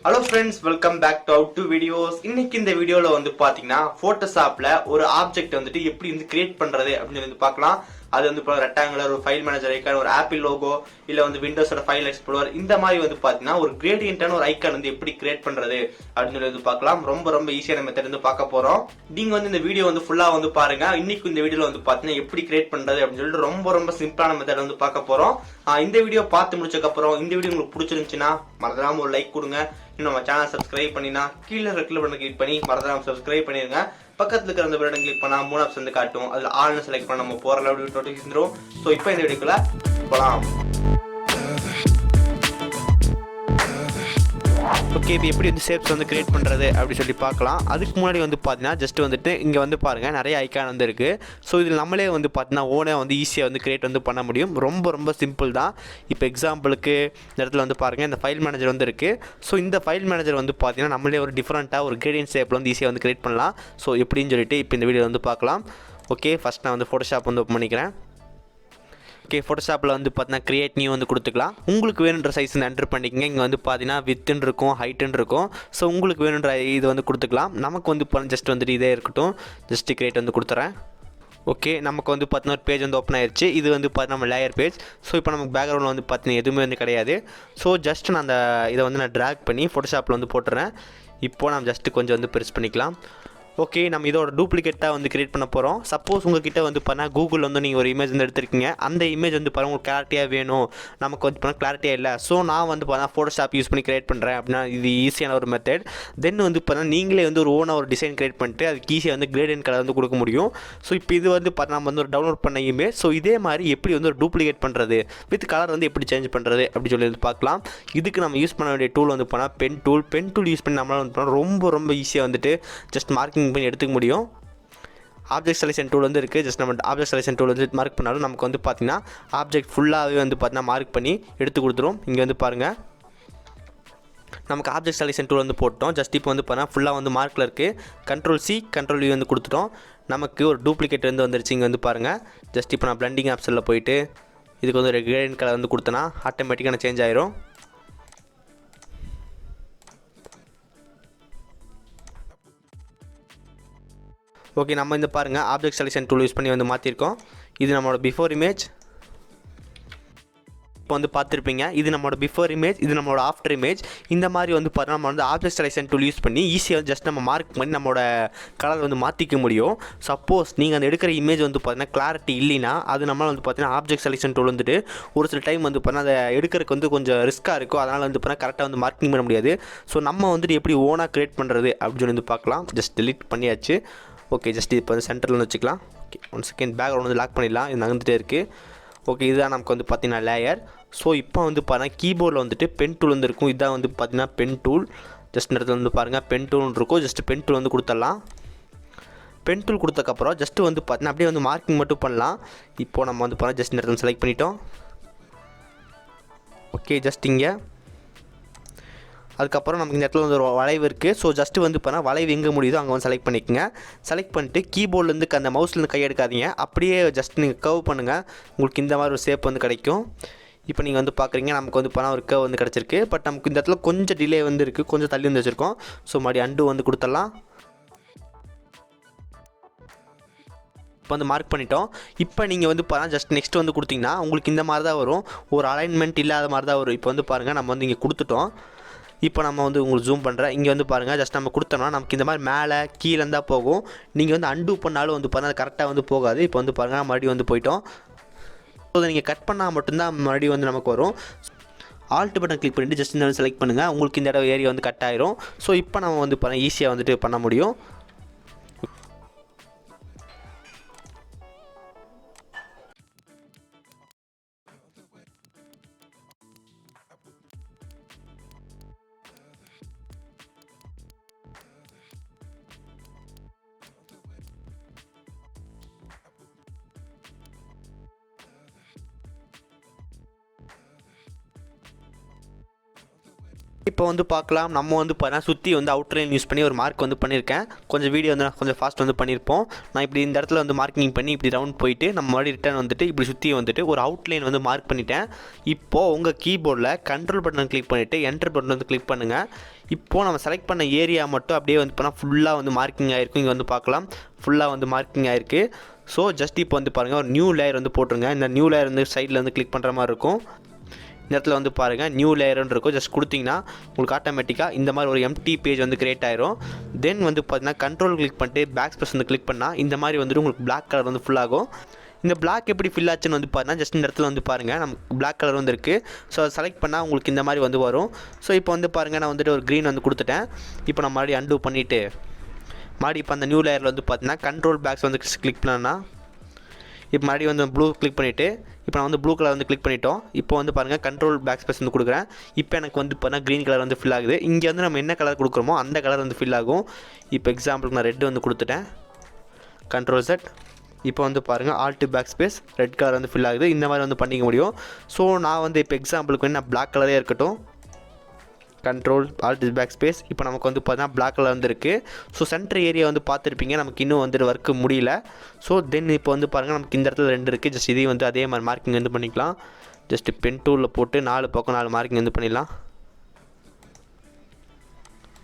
Hello friends, welcome back to How to Videos. இன்னைக்கு இந்த வீடியோல வந்து பாத்தீங்கன்னா Photoshopல ஒரு ஆப்ஜெக்ட் வந்துட்டு எப்படி வந்து கிரியேட் பண்றது அப்படின்னு வந்து பார்க்கலாம். அது வந்து இப்போ ரெக்டாங்குலர் ஒரு ஃபைல் மேனேஜர் ஐகான், ஒரு ஆப்பிள் லோகோ, இல்ல வந்து விண்டோஸோட ஃபைல் எக்ஸ்ப்ளோரர் இந்த மாதிரி வந்து பாத்தீங்கன்னா ஒரு கிரேடியன்டான ஒரு ஐகான் வந்து எப்படி கிரியேட் பண்றது அப்படின்னு வந்து பார்க்கலாம். ரொம்ப ஈஸியான மெத்தட் வந்து பார்க்க போறோம். நீங்க வந்து இந்த வீடியோ வந்து ஃபுல்லா வந்து பாருங்க. இன்னைக்கு இந்த வீடியோல வந்து பாத்தீங்கன்னா எப்படி கிரியேட் பண்றது அப்படின்னு சொல்லிட்டு ரொம்ப சிம்பிளான மெத்தட் வந்து பார்க்க போறோம். இந்த வீடியோ பார்த்து முடிச்சதுக்கு அப்புறம் இந்த வீடியோ உங்களுக்கு பிடிச்சிருந்துச்சுன்னா மறக்காம ஒரு லைக் கொடுங்க. இன்னும் நம்ம சேனல் சப்ஸ்கிரைப் பண்ணினா கீழே ரெட் பட்டன் கிளிக் பண்ணி மறக்காம சப்ஸ்கிரைப் பண்ணிருங்க. பக்கத்துல இருக்கிற அந்த பட்டன் கிளிக் பண்ணா 3 ஆப்ஷன் வந்து காட்டும். அதுல ஆல்னு செலக்ட் பண்ண நம்ம போற வீடியோ நோட்டிஃபிகேஷன் வந்துரும். சோ இப்போ இந்த வீடியோக்குள்ள போலாம். ஓகே, இப்போ எப்படி வந்து ஷேப்ஸ் வந்து கிரியேட் பண்ணுறது அப்படி சொல்லி பார்க்கலாம். அதுக்கு முன்னாடி வந்து பார்த்தீங்கன்னா ஜஸ்ட் வந்துட்டு இங்கே வந்து பாருங்கள் நிறைய ஐக்கான் வந்து இருக்குது. ஸோ இதில் நம்மளே வந்து பார்த்தீங்கன்னா ஓனாக வந்து ஈஸியாக வந்து கிரியேட் வந்து பண்ண முடியும். ரொம்ப சிம்பிள் தான். இப்போ எக்ஸாம்பிளுக்கு இந்த இடத்துல வந்து பாருங்கள் இந்த ஃபைல் மேனேஜர் வந்து இருக்குது. ஸோ இந்த ஃபைல் மேனேஜர் வந்து பார்த்தீங்கன்னா நம்மளே ஒரு டிஃப்ரெண்ட்டாக ஒரு கிரேடியன்ட் ஷேப்பில் வந்து ஈஸியாக வந்து கிரியேட் பண்ணலாம். ஸோ எப்படின்னு சொல்லிட்டு இப்போ இந்த வீடியோ வந்து பார்க்கலாம். ஓகே, ஃபஸ்ட் நான் வந்து ஃபோட்டோஷாப் வந்து ஓப்பன் பண்ணிக்கிறேன். ஓகே, ஃபோட்டோஷாப்பில் வந்து பார்த்தீங்கன்னா கிரியேட் நியூ வந்து கொடுத்துக்கலாம். உங்களுக்கு வேணுன்ற சைஸ் வந்து என்டர் பண்ணிக்கங்க. இங்கே வந்து பார்த்தீங்கன்னா வித்துன்னு இருக்கும், ஹைட்டுன்னு இருக்கும். ஸோ உங்களுக்கு வேணுன்ற இது வந்து கொடுத்துக்கலாம். நமக்கு வந்து ஜஸ்ட் வந்துட்டு இதே இருக்கட்டும். ஜஸ்ட் கிரியேட் வந்து கொடுத்துறேன். ஓகே, நமக்கு வந்து பார்த்தீங்கன்னா ஒரு பேஜ் வந்து ஓப்பன் ஆயிடுச்சு. இது வந்து பார்த்தீங்கன்னா நம்ம லேயர் பேஜ். ஸோ இப்போ நமக்கு பேக்ரவுண்டில் வந்து பார்த்தீங்கன்னா எதுவுமே வந்து கிடையாது. ஸோ ஜஸ்ட் நான் அந்த இதை வந்து நான் ட்ராக் பண்ணி ஃபோட்டோஷாப்பில் வந்து போட்டுறேன். இப்போது நம்ம ஜஸ்ட்டு கொஞ்சம் வந்து பெருசு பண்ணிக்கலாம். ஓகே, நம்ம இதோட டூப்ளிகேட்டாக வந்து கிரியேட் பண்ண போகிறோம். சப்போஸ் உங்ககிட்ட வந்து பண்ணால் கூகுளில் வந்து நீங்கள் ஒரு இமேஜ் வந்து எடுத்துருக்கீங்க. அந்த இமேஜ் வந்து பாருங்கள் உங்களுக்கு கிளாரிட்டியாக வேணும், நமக்கு வந்து பண்ணால் கிளாரிட்டியாக இல்லை. ஸோ நான் வந்து பார்த்தா ஃபோட்டோஷாப் யூஸ் பண்ணி கிரியேட் பண்ணுறேன் அப்படின்னா இது ஈஸியான ஒரு மெத்தட். தென் வந்து பார்த்தா நீங்களே வந்து ஒரு ஓனாக ஒரு டிசைன் கிரியேட் பண்ணிட்டு அதுக்கு ஈஸியாக வந்து கிரேடியன்ட் கலர் வந்து கொடுக்க முடியும். ஸோ இப்போ இது வந்து பார்த்தா நம்ம வந்து ஒரு டவுன்லோட் பண்ண இமேஜ். ஸோ இதே மாதிரி எப்படி வந்து ஒரு டூப்ளிகேட் பண்ணுறது வித் கலர் வந்து எப்படி சேஞ்ச் பண்ணுறது அப்படி சொல்லி பார்க்கலாம். இதுக்கு நம்ம யூஸ் பண்ண வேண்டிய டூல் வந்து பண்ணால் பென் டூல் யூஸ் பண்ணி நம்மளால் வந்து பண்ணால் ரொம்ப ஈஸியாக வந்துட்டு ஜஸ்ட் மார்க்கிங் பண்ணி எடுத்துக்க முடியும். ஆப்ஜெக்ட் செலெக்ஷன் டூல் வந்து இருக்குது. ஜஸ்ட் நம்ம ஆப்ஜெக்ட் செலெக்ஷன் டூல் வந்து மார்க் பண்ணாலும் நமக்கு வந்து பார்த்திங்கன்னா ஆப்ஜெக்ட் ஃபுல்லாகவே வந்து பார்த்தீங்கன்னா மார்க் பண்ணி எடுத்து கொடுத்துரும். இங்கே வந்து பாருங்கள் நமக்கு ஆப்ஜெக்ட் செலெக்ஷன் டூல் வந்து போட்டோம். ஜஸ்ட் இப்போ வந்து பார்த்தா ஃபுல்லாக வந்து மார்க்கில் இருக்குது. Ctrl+C Ctrl+V வந்து கொடுத்துட்டோம். நமக்கு ஒரு டூப்ளிகேட் வந்து வந்துருச்சு. இங்கே வந்து பாருங்கள் ஜஸ்ட் இப்போ நான் பிளண்டிங் ஆப்ஷனில் போயிட்டு இதுக்கு வந்து ஒரு கிரேடியன்ட் கலர் வந்து கொடுத்தேன்னா ஆட்டோமேட்டிக்காக சேஞ்ச் ஆயிரும். ஓகே, நம்ம இந்த பாருங்கள் ஆப்ஜெக்ட் செலெக்ஷன் டூல் யூஸ் பண்ணி வந்து மாற்றிருக்கோம். இது நம்மளோட பிஃபோர் இமேஜ். இப்போ வந்து பார்த்துருப்பீங்க இது நம்மளோட பிஃபோர் இமேஜ், இது நம்மளோட ஆஃப்டர் இமேஜ். இந்த மாதிரி வந்து பார்த்தா நம்ம வந்து ஆப்ஜெக்ட் செலெக்ஷன் டூல் யூஸ் பண்ணி ஈஸியாக ஜஸ்ட் நம்ம மார்க் பண்ணி நம்மளோட கலர் வந்து மாற்றிக்க முடியும். சப்போஸ் நீங்கள் அந்த எடுக்கிற இமேஜ் வந்து பார்த்தீங்கன்னா கிளாரிட்டி இல்லைன்னா அது நம்மளால் வந்து பார்த்தீங்கன்னா ஆப்ஜெக்ட் செலெக்ஷன் டூல் வந்துட்டு ஒரு சில டைம் வந்து பார்த்தீங்கன்னா அதை எடுக்கிறதுக்கு வந்து கொஞ்சம் ரிஸ்க்காக இருக்கும். அதனால் வந்து பார்த்தீங்கன்னா கரெக்டாக வந்து மார்க்கிங் பண்ண முடியாது. ஸோ நம்ம வந்துட்டு எப்படி ஓனாக க்ரியேட் பண்ணுறது அப்படின்னு சொல்லி வந்து பார்க்கலாம். ஜஸ்ட் டெலிட் பண்ணியாச்சு. ஓகே, ஜஸ்ட் இப்போ வந்து சென்டரில் வந்து வச்சுக்கலாம். ஓகே, 1 செகண்ட் பேக்ரவுண்ட் வந்து லாக் பண்ணிடலாம். இது நகர்ந்துகிட்டே இருக்குது. ஓகே, இதுதான் நமக்கு வந்து பார்த்திங்கன்னா லேயர். ஸோ இப்போ வந்து பார்த்தீங்கன்னா கீபோர்டில் வந்துட்டு பென் டூல் வந்து இருக்கும். இதுதான் வந்து பார்த்திங்கன்னா பென் டூல். ஜஸ்ட் இந்த இடத்துல வந்து பாருங்கள் பென் டூல் இருக்கும். ஜஸ்ட் பென் டூல் வந்து கொடுத்துடலாம். பென் டூல் கொடுத்தக்கப்புறம் ஜஸ்ட்டு வந்து பார்த்தீங்கன்னா அப்படியே வந்து மார்க்கிங் மட்டும் பண்ணலாம். இப்போது நம்ம வந்து பார்த்தா ஜஸ்ட் இந்த இடத்துல செலக்ட் பண்ணிட்டோம். ஓகே, ஜஸ்ட் இங்கே அதுக்கப்புறம் நமக்கு இந்த இடத்துல வந்து ஒரு வளைவு இருக்குது. ஸோ ஜஸ்ட்டு வந்து பார்த்தா வளைவு எங்கே முடியுதோ அங்கே வந்து செலக்ட் பண்ணிக்கோங்க. செலக்ட் பண்ணிட்டு கீபோர்ட்லேருந்து அந்த மவுஸ்லேருந்து கை எடுக்காதீங்க. அப்படியே ஜஸ்ட் நீங்கள் கர்வ் பண்ணுங்கள். உங்களுக்கு இந்த மாதிரி ஒரு ஷேப் வந்து கிடைக்கும். இப்போ நீங்கள் வந்து பார்க்குறீங்க நமக்கு வந்து பார்த்தா ஒரு கர்வ் வந்து கிடச்சிருக்கு. பட் நமக்கு இந்த இடத்துல கொஞ்சம் டிலே வந்து இருக்குது, கொஞ்சம் தள்ளி வந்து வச்சுருக்கோம். ஸோ மறுபடியும் அண்டு வந்து கொடுத்துடலாம். இப்போ வந்து மார்க் பண்ணிட்டோம். இப்போ நீங்கள் வந்து பார்த்தா ஜஸ்ட் நெக்ஸ்ட் வந்து கொடுத்தீங்கன்னா உங்களுக்கு இந்த மாதிரி தான் வரும். ஒரு அலைன்மெண்ட் இல்லாத மாதிரி தான் வரும். இப்போ வந்து பாருங்கள் நம்ம வந்து இங்கே கொடுத்துட்டோம். இப்போ நம்ம வந்து உங்களுக்கு ஜூம் பண்ணுறேன். இங்கே வந்து பாருங்கள் ஜஸ்ட் நம்ம கொடுத்தோம்னா நமக்கு இந்த மாதிரி மேலே கீழே இருந்தால் போகும். நீங்கள் வந்து அண்டு பண்ணாலும் வந்து பாருங்கள் அது கரெக்டாக வந்து போகாது. இப்போ வந்து பாருங்கள் மறுபடியும் வந்து போயிட்டோம். ஸோ நீங்கள் கட் பண்ணால் மட்டும்தான் மறுபடியும் வந்து நமக்கு வரும். ஆல்ட் பட்டன் கிளிக் பண்ணிவிட்டு ஜஸ்ட் இந்த செலக்ட் பண்ணுங்கள். உங்களுக்கு இந்த இடம் ஏரியா வந்து கட் ஆயிரும். ஸோ இப்போ நம்ம வந்து பாருங்கள் ஈஸியாக வந்துட்டு பண்ண முடியும். இப்போ வந்து பார்க்கலாம், நம்ம வந்து பார்த்தீங்கன்னா சுற்றி வந்து அவுட்லைன் யூஸ் பண்ணி ஒரு மார்க் வந்து பண்ணியிருக்கேன். கொஞ்சம் வீடியோ வந்து நான் கொஞ்சம் ஃபாஸ்ட் வந்து பண்ணியிருப்போம். நான் இப்படி இந்த இடத்துல வந்து மார்க்கிங் பண்ணி இப்படி ரவுண்ட் போயிட்டு நம்ம மறுபடியும் ரிட்டர்ன் வந்துட்டு இப்படி சுற்றி வந்துட்டு ஒரு அவுட்லைன் வந்து மார்க் பண்ணிட்டேன். இப்போது உங்கள் கீபோர்டில் கண்ட்ரோல் பட்டன் கிளிக் பண்ணிவிட்டு என்டர் பட்டன் வந்து கிளிக் பண்ணுங்கள். இப்போது நம்ம செலக்ட் பண்ண ஏரியா மட்டும் அப்படியே வந்து பண்ணால் ஃபுல்லாக வந்து மார்க்கிங் ஆகிருக்கும். இங்கே வந்து பார்க்கலாம், ஃபுல்லாக வந்து மார்க்கிங் ஆகிருக்கு. ஸோ ஜஸ்ட் இப்போ வந்து பாருங்கள், ஒரு நியூ லேயர் வந்து போட்டுருங்க. இந்த நியூ லேயர் வந்து சைடில் வந்து கிளிக் பண்ணுற மாதிரி இருக்கும். இந்த இடத்துல வந்து பாருங்கள் நியூ லேயர்னு இருக்கும். ஜஸ்ட் கொடுத்தீங்கன்னா உங்களுக்கு ஆட்டோமேட்டிக்காக இந்த மாதிரி ஒரு எம்டி பேஜ் வந்து கிரியேட் ஆயிரும். தென் வந்து பார்த்தீங்கன்னா கண்ட்ரோல் கிளிக் பண்ணிட்டு பேக் ஸ்பேஸ் வந்து கிளிக் பண்ணால் இந்த மாதிரி வந்துட்டு உங்களுக்கு பிளாக் கலர் வந்து ஃபுல் ஆகும். இந்த பிளாக் எப்படி ஃபில் ஆச்சுன்னு வந்து பார்த்தீங்கன்னா ஜஸ்ட் இந்த இடத்துல வந்து பாருங்கள், நமக்கு பிளாக் கலர் வந்து இருக்குது. ஸோ அதை செலக்ட் பண்ணால் உங்களுக்கு இந்த மாதிரி வந்து வரும். ஸோ இப்போ வந்து பாருங்கள், நான் வந்துட்டு ஒரு க்ரீன் வந்து கொடுத்துட்டேன். இப்போ நான் மறுபடியும் அன்டூ பண்ணிவிட்டு மறுபடியும் இப்போ அந்த நியூ லேயரில் வந்து பார்த்தீங்கன்னா கண்ட்ரோல் பேக்ஸ் வந்து கிளிக் பண்ணேன்னா இப்போ மறுபடியும் வந்து ப்ளூ கிளிக் பண்ணிவிட்டு இப்போ நான் வந்து ப்ளூ கலர் வந்து கிளிக் பண்ணிட்டோம். இப்போ வந்து பாருங்கள் கண்ட்ரோல் பேக் ஸ்பேஸ் வந்து கொடுக்குறேன். இப்போ எனக்கு வந்து பார்த்தீங்கன்னா க்ரீன் கலர் வந்து ஃபில் ஆகுது. இங்கே வந்து நம்ம என்ன கலர் கொடுக்குறோமோ அந்த கலர் வந்து ஃபில் ஆகும். இப்போ எக்ஸாம்பிளுக்கு நான் ரெட் வந்து கொடுத்துட்டேன், கண்ட்ரோல் செட். இப்போ வந்து பாருங்கள் alt back space red colour வந்து ஃபில் ஆகுது. இந்த மாதிரி வந்து பண்ணிக்க முடியும். ஸோ நான் வந்து இப்போ எக்ஸாம்பிளுக்கு வந்து நான் பிளாக் கலரே இருக்கட்டும், கண்ட்ரோல் ஆல்ட் பேக் ஸ்பேஸ். இப்போ நமக்கு வந்து பார்த்தீங்கன்னா பிளாக் கலர் வந்து இருக்குது. ஸோ சென்டர் ஏரியா வந்து பார்த்துருப்பீங்க, நமக்கு இன்னும் வந்துட்டு ஒர்க்கு முடியல. ஸோ தென் இப்போ வந்து பாருங்கள், நமக்கு இந்த இடத்துல 2 இருக்குது. ஜஸ்ட் இதையும் வந்து அதே மாதிரி மார்க்கிங் வந்து பண்ணிக்கலாம். ஜஸ்ட் பென் டூலில் போட்டு 4 பக்கம் 4 மார்க்கிங் வந்து பண்ணிடலாம்.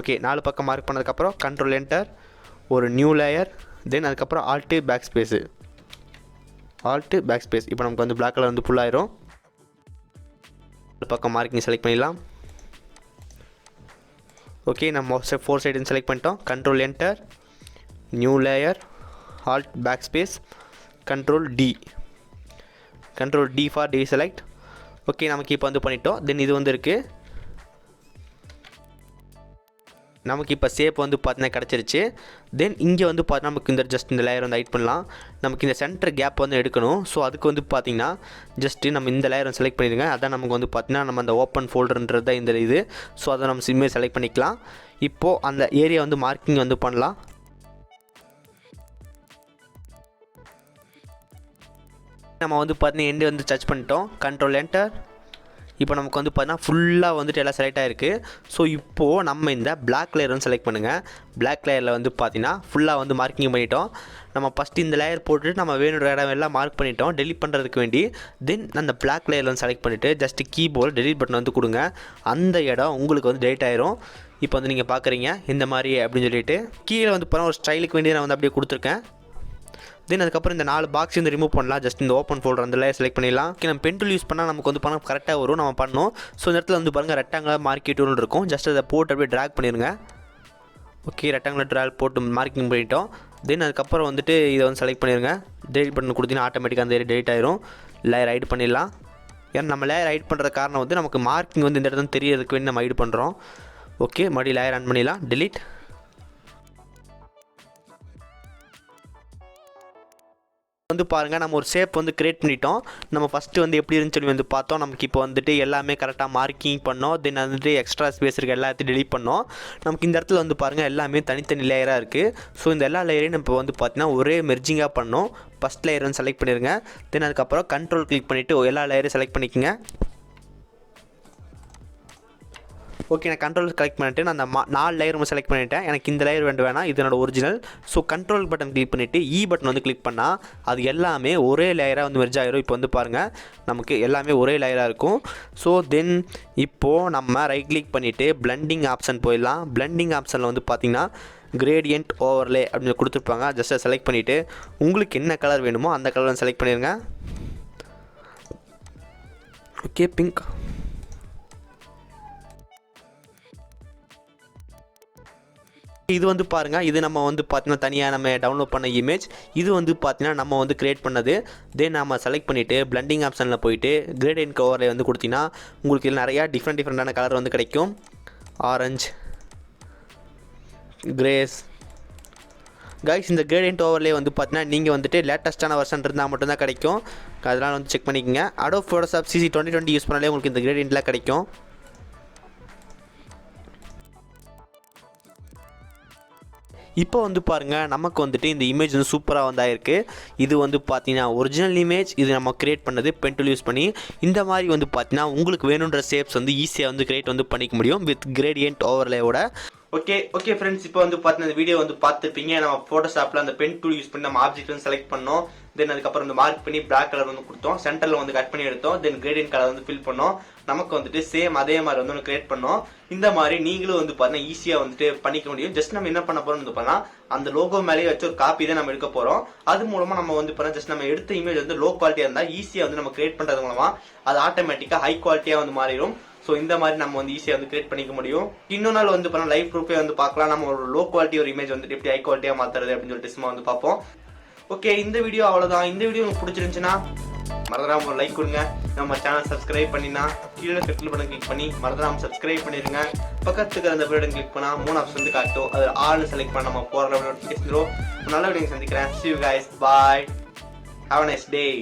ஓகே, 4 பக்கம் மார்க் பண்ணதுக்கப்புறம் கண்ட்ரோல் என்டர், ஒரு நியூ லேயர், தென் அதுக்கப்புறம் alt back space, alt back space. இப்போ நமக்கு வந்து பிளாக் கலர் வந்து ஃபுல் ஆயிரும். 4 பக்கம் மார்க்கிங் செலக்ட் பண்ணிடலாம். ஓகே, நம்ம 4 சைடுன்னு செலக்ட் பண்ணிட்டோம். Control enter, new layer, alt back space, control D, control D for D select. Okay, நமக்கு இப்போ வந்து பண்ணிட்டோம். தென் இது வந்து இருக்குது, நமக்கு இப்போ ஷேப் வந்து பார்த்தீங்கன்னா கிடச்சிருச்சு. தென் இங்கே வந்து பார்த்தீங்கன்னா நமக்கு இந்த ஜஸ்ட் இந்த லேயர் வந்து ஹைட் பண்ணலாம். நமக்கு இந்த சென்டர் கேப் வந்து எடுக்கணும். ஸோ அதுக்கு வந்து பார்த்திங்கன்னா ஜஸ்ட்டு நம்ம இந்த லேயர் வந்து செலக்ட் பண்ணிடுங்க. அதான் நமக்கு வந்து பார்த்திங்கன்னா நம்ம அந்த ஓப்பன் ஃபோல்டர்ன்றது தான் இந்த இது. ஸோ அதை நம்ம சிம்மே செலக்ட் பண்ணிக்கலாம். இப்போது அந்த ஏரியா வந்து மார்க்கிங் வந்து பண்ணலாம். நம்ம வந்து பார்த்தீங்கன்னா எண்டு வந்து டச் பண்ணிட்டோம். Control enter. இப்போ நமக்கு வந்து பார்த்தீங்கன்னா ஃபுல்லாக வந்துட்டு எல்லாம் செலக்ட் ஆகிருக்கு. ஸோ இப்போது நம்ம இந்த பிளாக் லேயர் வந்து செலக்ட் பண்ணுங்கள். பிளாக் லேயரில் வந்து பார்த்தீங்கன்னா ஃபுல்லாக வந்து மார்க்கிங் பண்ணிட்டோம். நம்ம ஃபஸ்ட்டு இந்த லேயர் போட்டுட்டு நம்ம வேணுன்ற இடம் எல்லாம் மார்க் பண்ணிட்டோம் டெலிட் பண்ணுறதுக்கு வேண்டி. தென் அந்த பிளாக் லேயர் வந்து செலக்ட் பண்ணிவிட்டு ஜஸ்ட்டு கீபோர்டு டெலிட் பட்டன் வந்து கொடுங்க. அந்த இடம் உங்களுக்கு வந்து டெலிட் ஆயிரும். இப்போ வந்து நீங்கள் பார்க்குறீங்க இந்த மாதிரி அப்படின்னு சொல்லிட்டு கீழே வந்து போனால் ஒரு ஸ்டைலுக்கு வேண்டி நான் வந்து அப்படியே கொடுத்துருக்கேன். தென் அதுக்கப்புறம் இந்த 4 பாக்ஸ் வந்து ரிமூவ் பண்ணலாம். ஜஸ்ட் இந்த ஓப்பன் ஃபோல்டர் அந்த லேயர் செலக்ட் பண்ணிடலாம். நம்ம பென் டூல் யூஸ் பண்ணால் நமக்கு வந்து பணம் கரெக்டாக வரும், நம்ம பண்ணோம். ஸோ இந்த இடத்துல வந்து பாருங்கள் ரெக்டாங்குலர் மார்க்கிங் டூல் இருக்கும். ஜஸ்ட் அதை போட்டு அப்படியே ட்ராக் பண்ணிடுங்க. ஓகே, ரெக்டாங்குலர் ட்ராக் போட்டு மார்க்கிங் பண்ணிட்டோம். தென் அதுக்கப்புறம் வந்துட்டு இதை வந்து செலக்ட் பண்ணிடுங்க. டெலிட் பட்டன் கொடுத்தீங்கன்னா ஆட்டோமேட்டிக்காக அந்த ஏரியா டெலிட் ஆயிரும். லேயர் ஹைட் பண்ணிடலாம். ஏன்னா நம்ம லேயர் ஹைட் பண்ணுற காரணம் வந்து நமக்கு மார்க்கிங் வந்து இந்த இடத்துல தெரியறதுக்கு வேண்டி நம்ம ஹைட் பண்ணுறோம். ஓகே, மறுபடியும் லேயர் ஆன் பண்ணிடலாம். டெலிட். வந்து பாருங்கள், நம்ம ஒரு ஷேப் வந்து கிரியேட் பண்ணிட்டோம். நம்ம ஃபஸ்ட்டு வந்து எப்படி இருந்துச்சு சொல்லி வந்து பார்த்தோம். நமக்கு இப்போ வந்துட்டு எல்லாமே கரெக்டாக மார்க்கிங் பண்ணோம். தென் வந்துட்டு எக்ஸ்ட்ரா ஸ்பேஸ் இருக்குது எல்லாத்தையும் டெலிட் பண்ணோம். நமக்கு இந்த இடத்துல வந்து பாருங்கள் எல்லாமே தனித்தனி லேயராக இருக்குது. ஸோ இந்த எல்லா லேயரையும் நம்ம வந்து பார்த்தீங்கன்னா ஒரே மெர்ஜிங்காக பண்ணோம். ஃபஸ்ட் லேயர் வந்து செலக்ட் பண்ணிடுங்க. தென் அதுக்கப்புறம் கண்ட்ரோல் கிளிக் பண்ணிவிட்டு எல்லா லேயரையும் செலக்ட் பண்ணிக்கோங்க. ஓகே, நான் கண்ட்ரோல் செலக்ட் பண்ணிவிட்டு நான் அந்த 4 லேயர் செலக்ட் பண்ணிவிட்டேன். எனக்கு இந்த லேயர் வேணாம், இது என்னோட original. So control button click பண்ணிவிட்டு பட்டன் வந்து கிளிக் பண்ணால் அது எல்லாமே ஒரே லேயராக வந்து மெர்ஜ் ஆகிரும். இப்போ வந்து பாருங்கள் நமக்கு எல்லாமே ஒரே லேயராக இருக்கும். ஸோ தென் இப்போது நம்ம ரைட் கிளிக் பண்ணிவிட்டு பிளெண்டிங் ஆப்ஷன் போயிடலாம். பிளெண்டிங் ஆப்ஷனில் வந்து பார்த்திங்கன்னா கிரேடியன்ட் ஓவர்லே அப்படின்னு கொடுத்துருப்பாங்க. ஜஸ்ட் செலக்ட் பண்ணிவிட்டு உங்களுக்கு என்ன கலர் வேணுமோ அந்த கலர் வந்து செலக்ட் பண்ணிடுங்க. Okay, pink. இது வந்து பாருங்கள், இது நம்ம வந்து பார்த்தீங்கன்னா தனியாக நம்ம டவுன்லோட் பண்ண இமேஜ். இது வந்து பார்த்தீங்கன்னா நம்ம வந்து கிரியேட் பண்ணது. தென் நம்ம செலக்ட் பண்ணிவிட்டு பிளெண்டிங் ஆப்ஷனில் போயிட்டு கிரேடியன்ட் ஓவர்லே வந்து கொடுத்தீங்கன்னா உங்களுக்கு இதில் நிறையா டிஃப்ரெண்ட்டான கலர் வந்து கிடைக்கும். Orange, grace. கைஸ், இந்த கிரேடியன்ட் ஓவர்லே வந்து பார்த்தீங்கன்னா நீங்கள் வந்துட்டு லேட்டஸ்ட்டான வெர்ஷன் இருந்தால் மட்டும்தான் கிடைக்கும். அதெல்லாம் வந்து செக் பண்ணிக்கோங்க. அடோப் ஃபோட்டோஷாப் CC 2020 யூஸ் பண்ணாலே உங்களுக்கு இந்த கிரேடியன்ட்லாம் கிடைக்கும். இப்போ வந்து பாருங்கள் நமக்கு வந்துட்டு இந்த இமேஜ் வந்து சூப்பராக வந்தாயிருக்கு. இது வந்து பார்த்தீங்கன்னா ஒரிஜினல் இமேஜ். இது நம்ம கிரியேட் பண்ணது பென் டூல் யூஸ் பண்ணி. இந்த மாதிரி வந்து பார்த்தீங்கன்னா உங்களுக்கு வேணுன்ற ஷேப்ஸ் வந்து ஈஸியாக வந்து கிரியேட் வந்து பண்ணிக்க முடியும் வித் கிரேடியன்ட் ஓவர்லேயோட. ஓகே ஃப்ரெண்ட்ஸ், இப்போ வந்து பார்த்தீங்கன்னா இந்த வீடியோ வந்து பார்த்துருப்பீங்க. நம்ம ஃபோட்டோஷாப்பில் அந்த பென் டூல் யூஸ் பண்ணி நம்ம ஆப்ஜெக்ட் வந்து செலக்ட் பண்ணோம். தென் அதுக்கப்புறம் வந்து மார்க் பண்ணி பிளாக் கலர் வந்து கொடுத்தோம். சென்டரில் வந்து கட் பண்ணி எடுத்தோம். தென் கிரேடியன்ட் கலர் வந்து ஃபில் பண்ணோம். நமக்கு வந்துட்டு சேம் அதே மாதிரி வந்து ஒன்று கிரியேட் பண்ணோம். இந்த மாதிரி நீங்களும் வந்து பார்த்தீங்கன்னா ஈஸியாக வந்துட்டு பண்ணிக்க முடியும். ஜஸ்ட் நம்ம என்ன பண்ண போறோம் வந்து பார்த்தா அந்த லோகோ மேலேயே வச்சு ஒரு காப்பி தான் நம்ம எடுக்க போகிறோம். அது மூலமாக நம்ம வந்து பார்த்தா ஜஸ்ட் நம்ம எடுத்த இமேஜ் வந்து லோ குவாலிட்டியாக இருந்தால் ஈஸியாக வந்து நம்ம கிரியேட் பண்ணுறது மூலமாக அது ஆட்டோமேட்டிக்காக ஹை குவாலிட்டியாக வந்து மாறிடும். ஸோ இந்த மாதிரி நம்ம வந்து ஈஸியாக வந்து கிரியேட் பண்ணிக்க முடியும். இன்னொரு நாள் வந்து பண்ண லைவ் ப்ரூஃபே வந்து பார்க்கலாம். நம்ம ஒரு லோ குவாலிட்டி ஒரு இமேஜ் வந்து எப்படி ஹை குவாலிட்டியாக மாற்றுறது அப்படின்னு சொல்லிட்டு சும்மா வந்து பார்ப்போம். ஓகே, இந்த வீடியோ அவ்வளோதான். இந்த வீடியோ உங்களுக்கு பிடிச்சிருந்துச்சுன்னா மறந்துடாம ஒரு லைக் கொடுங்க. நம்ம சேனல் சப்ஸ்கிரைப் பண்ணினா கீழே கிளிக் பட்டன் கிளிக் பண்ணி மறந்துடாம சப்ஸ்கிரைப் பண்ணிடுங்க. பக்கத்துக்கு அந்த பட்டன் கிளிக் பண்ணால் 3 ஆப்ஷன் வந்து காட்டும். அது ஆல் செலக்ட் பண்ண நம்ம போகிற நோட்டிஃபிகேஷன் நல்ல வீடியோ சந்திக்கிறேன். See you guys. Bye. Have a nice day.